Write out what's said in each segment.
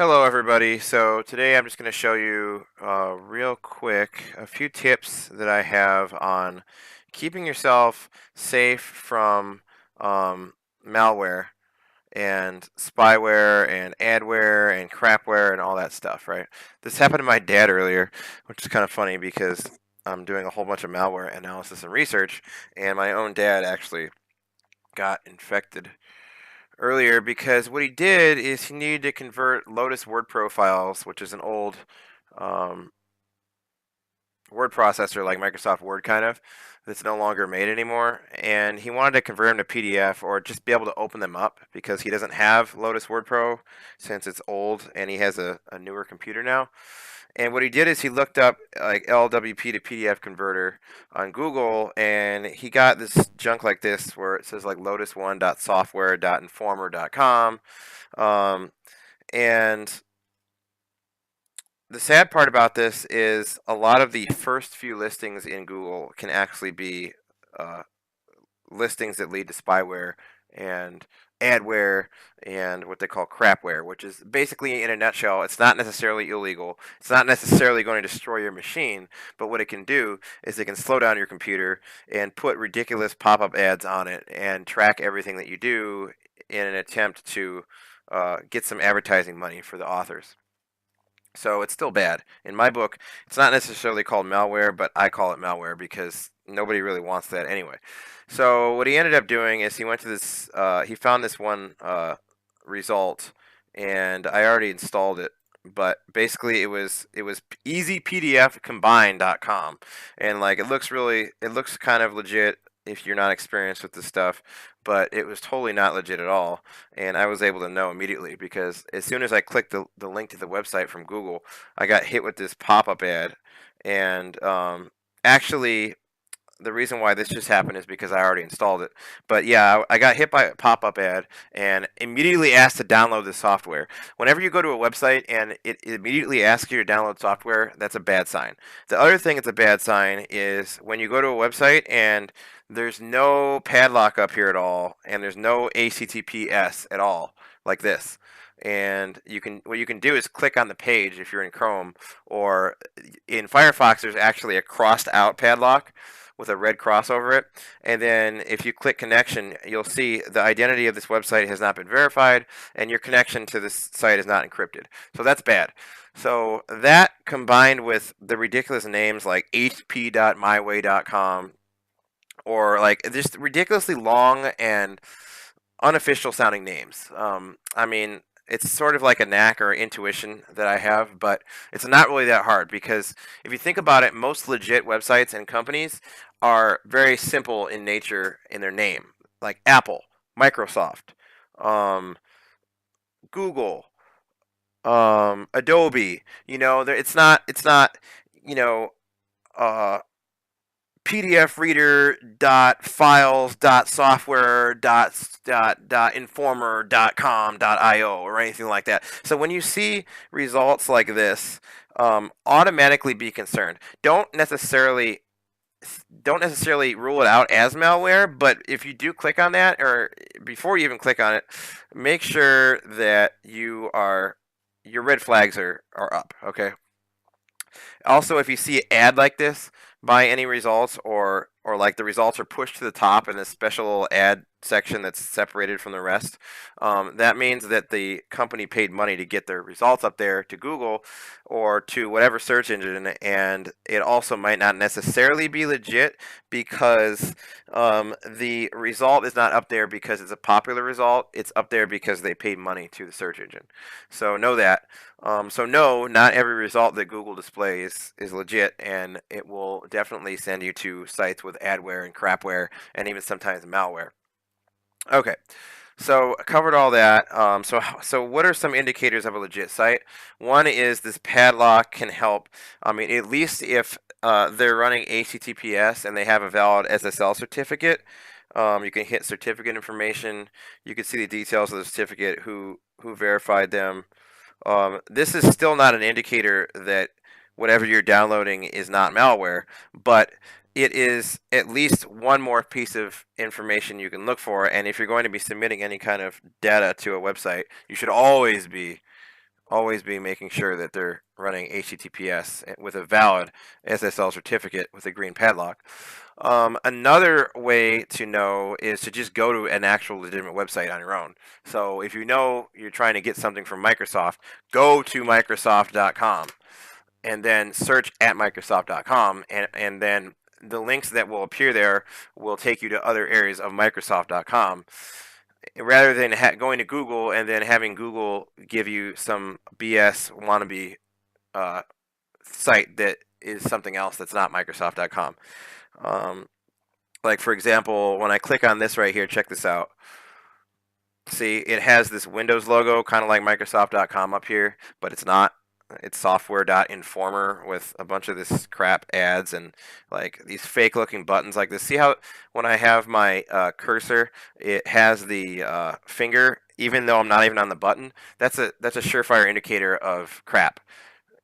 Hello everybody. So today I'm just going to show you real quick a few tips that I have on keeping yourself safe from malware and spyware and adware and crapware and all that stuff, right? This happened to my dad earlier, which is kind of funny because I'm doing a whole bunch of malware analysis and research, and my own dad actually got infected earlier because what he did is he needed to convert Lotus Word profiles, which is an old um, word processor like Microsoft Word kind of, that's no longer made anymore. And he wanted to convert them to PDF or just be able to open them up because he doesn't have Lotus Word Pro since it's old and he has a newer computer now. And what he did is he looked up like LWP to PDF converter on Google, and he got this junk like this where it says like lotus1.software.informer.com. Um, and the sad part about this is a lot of the first few listings in Google can actually be uh, listings that lead to spyware and adware and what they call crapware, which is basically, in a nutshell, it's not necessarily illegal. It's not necessarily going to destroy your machine, but what it can do is it can slow down your computer and put ridiculous pop-up ads on it and track everything that you do in an attempt to get some advertising money for the authors. So it's still bad. In my book, it's not necessarily called malware, but I call it malware because nobody really wants that anyway. So what he ended up doing is he went to this, he found this one result, and I already installed it. But basically, it was easypdfcombine.com, and like it looks kind of legit if you're not experienced with this stuff, but it was totally not legit at all. And I was able to know immediately because as soon as I clicked the link to the website from Google, I got hit with this pop-up ad. And actually, the reason why this just happened is because I already installed it. But yeah, I got hit by a pop-up ad and immediately asked to download the software. Whenever you go to a website and it immediately asks you to download software, that's a bad sign. The other thing that's a bad sign is when you go to a website and there's no padlock up here at all, and there's no HTTPS at all, like this. And what you can do is click on the page if you're in Chrome, or in Firefox there's actually a crossed out padlock with a red cross over it. And then if you click connection, you'll see the identity of this website has not been verified and your connection to this site is not encrypted. So that's bad. So that combined with the ridiculous names like hp.myway.com or like just ridiculously long and unofficial sounding names. I mean, it's sort of like a knack or intuition that I have, but it's not really that hard because if you think about it, most legit websites and companies are very simple in nature in their name, like Apple, Microsoft, um, Google, Adobe. It's not you know uh, PDF reader dot files dot software dot informer dot com dot io or anything like that. So when you see results like this, automatically be concerned. Don't necessarily rule it out as malware, but if you do click on that, or before you even click on it, make sure that your red flags are up. Okay. Also, if you see an ad like this by any results, or like the results are pushed to the top in a special ad section that's separated from the rest, that means that the company paid money to get their results up there to Google or to whatever search engine, and it also might not necessarily be legit because the result is not up there because it's a popular result. It's up there because they paid money to the search engine. So know that. So no, not every result that Google displays is legit, and it will definitely send you to sites with adware and crapware and even sometimes malware. Okay, so I covered all that. So what are some indicators of a legit site? One is this padlock can help. I mean, at least if they're running HTTPS and they have a valid SSL certificate, you can hit certificate information. You can see the details of the certificate, who verified them. This is still not an indicator that whatever you're downloading is not malware, but it is at least one more piece of information you can look for. And if you're going to be submitting any kind of data to a website, you should always be always be making sure that they're running HTTPS with a valid SSL certificate with a green padlock. Another way to know is to just go to an actual legitimate website on your own. So if you know you're trying to get something from Microsoft, go to Microsoft.com and then search at Microsoft.com, and then the links that will appear there will take you to other areas of Microsoft.com, rather than going to Google and then having Google give you some BS wannabe uh, site that is something else that's not Microsoft.com. Like, for example, when I click on this right here, check this out. See, it has this Windows logo, kind of like Microsoft.com up here, but it's not. It's software.informer with a bunch of this crap ads and like these fake looking buttons like this. See how when I have my cursor, it has the finger, even though I'm not even on the button? That's a surefire indicator of crap.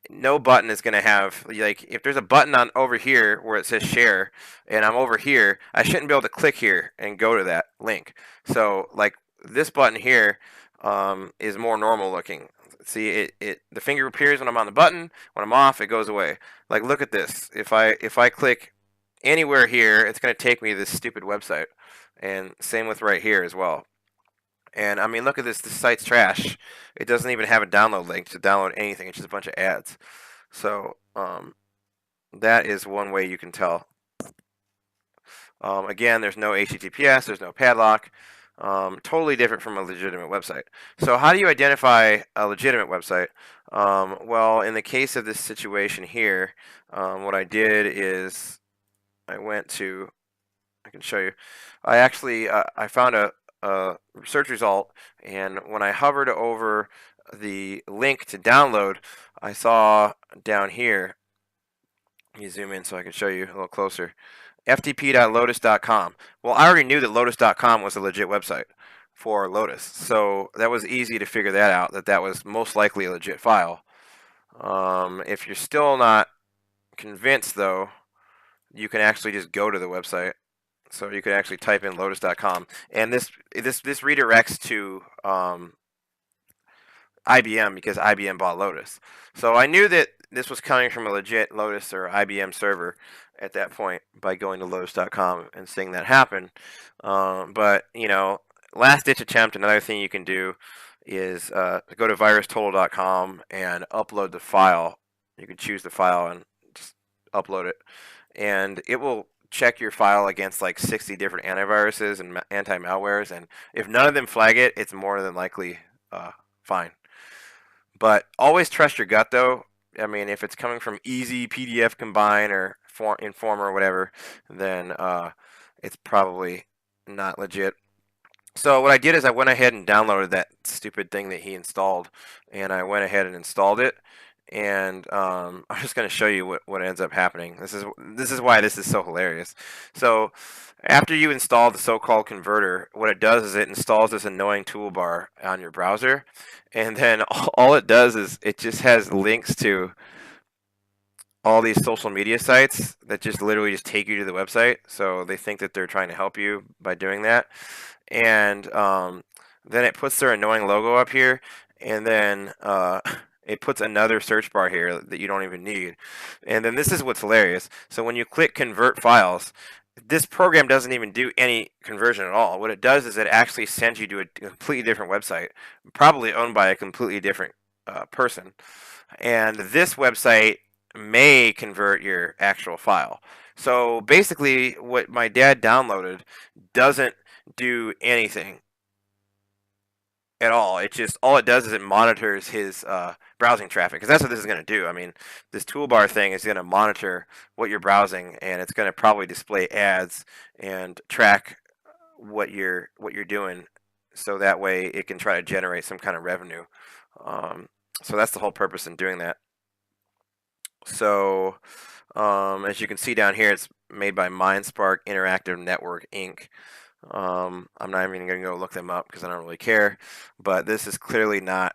No button is going to have, like, if there's a button on over here where it says share and I'm over here, I shouldn't be able to click here and go to that link. So like this button here is more normal looking. See, the finger appears when I'm on the button. When I'm off, it goes away. Like, look at this. If I click anywhere here, it's going to take me to this stupid website. And same with right here as well. And I mean, look at this. This site's trash. It doesn't even have a download link to download anything. It's just a bunch of ads. So that is one way you can tell. Again, there's no HTTPS. There's no padlock. Totally different from a legitimate website. So how do you identify a legitimate website? Well, in the case of this situation here, what I did is I went to, I can show you. I actually I found a search result, and when I hovered over the link to download, I saw down here, let me zoom in so I can show you a little closer, ftp.lotus.com. Well, I already knew that lotus.com was a legit website for Lotus, so that was easy to figure that out, that was most likely a legit file. If you're still not convinced, though, you can actually just go to the website. So you could actually type in lotus.com, and this redirects to IBM because IBM bought Lotus. So I knew that this was coming from a legit Lotus or IBM server at that point by going to lotus.com and seeing that happen. But you know, last ditch attempt. Another thing you can do is go to virustotal.com and upload the file. You can choose the file and just upload it, and it will check your file against like 60 different antiviruses and anti-malwares, and if none of them flag it, it's more than likely fine. But always trust your gut, though. I mean, if it's coming from Easy, PDF Combine, or Informer or whatever, then it's probably not legit. So what I did is I went ahead and downloaded that stupid thing that he installed, and I went ahead and installed it. And I'm just going to show you what ends up happening. This is why this is so hilarious. So after you install the so-called converter, what it does is it installs this annoying toolbar on your browser, and then all it does is it just has links to all these social media sites that just literally just take you to the website. So they think that they're trying to help you by doing that. And then it puts their annoying logo up here, and then it puts another search bar here that you don't even need. And then this is what's hilarious. So when you click convert files, this program doesn't even do any conversion at all. What it does is it actually sends you to a completely different website, probably owned by a completely different person. And this website may convert your actual file. So basically what my dad downloaded doesn't do anything at all. It just, all it does is it monitors his browsing traffic, because that's what this is going to do. I mean, this toolbar thing is going to monitor what you're browsing, and it's going to probably display ads and track what you're doing, so that way it can try to generate some kind of revenue. So that's the whole purpose in doing that. So as you can see down here, it's made by MindSpark Interactive Network Inc. I'm not even going to go look them up because I don't really care, but this is clearly not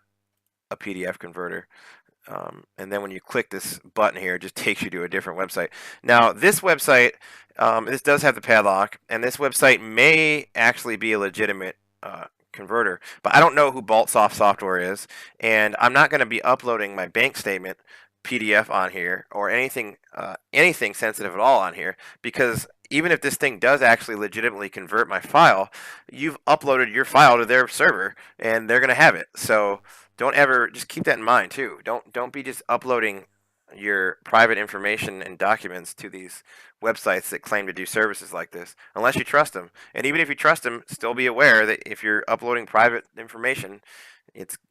a PDF converter. And then when you click this button here, it just takes you to a different website. Now this website, this does have the padlock, and this website may actually be a legitimate converter. But I don't know who BaltSoft software is, and I'm not going to be uploading my bank statement PDF on here or anything sensitive at all on here, because even if this thing does actually legitimately convert my file, you've uploaded your file to their server and they're going to have it. So don't ever, just keep that in mind too. Don't be just uploading your private information and documents to these websites that claim to do services like this unless you trust them. And even if you trust them, still be aware that if you're uploading private information,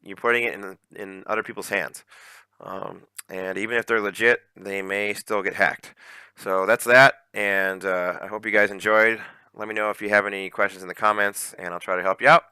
you're putting it in other people's hands. And even if they're legit, they may still get hacked. So that's that, and I hope you guys enjoyed. Let me know if you have any questions in the comments, and I'll try to help you out.